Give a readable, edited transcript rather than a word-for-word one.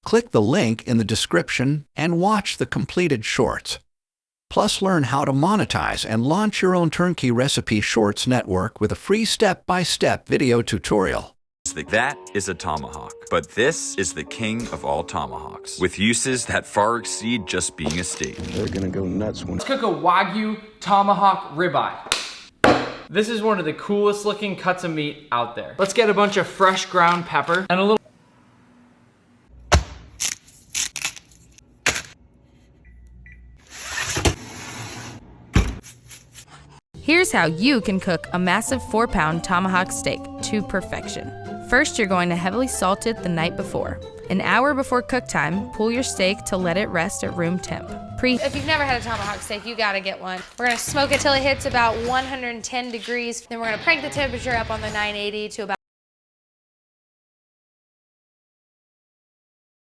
Click the link in the description and watch the completed shorts. Plus, learn how to monetize and launch your own turnkey recipe shorts network with a free step-by-step video tutorial. That is a tomahawk, but this is the king of all tomahawks, with uses that far exceed just being a steak. They're gonna go nuts when... Let's cook a Wagyu Tomahawk Ribeye. This is one of the coolest looking cuts of meat out there. Let's get a bunch of fresh ground pepper and a little... Here's how you can cook a massive 4-pound tomahawk steak to perfection. First, you're going to heavily salt it the night before. An hour before cook time, pull your steak to let it rest at room temp. If you've never had a tomahawk steak, you gotta get one. We're gonna smoke it till it hits about 110 degrees. Then we're gonna crank the temperature up on the 980 to about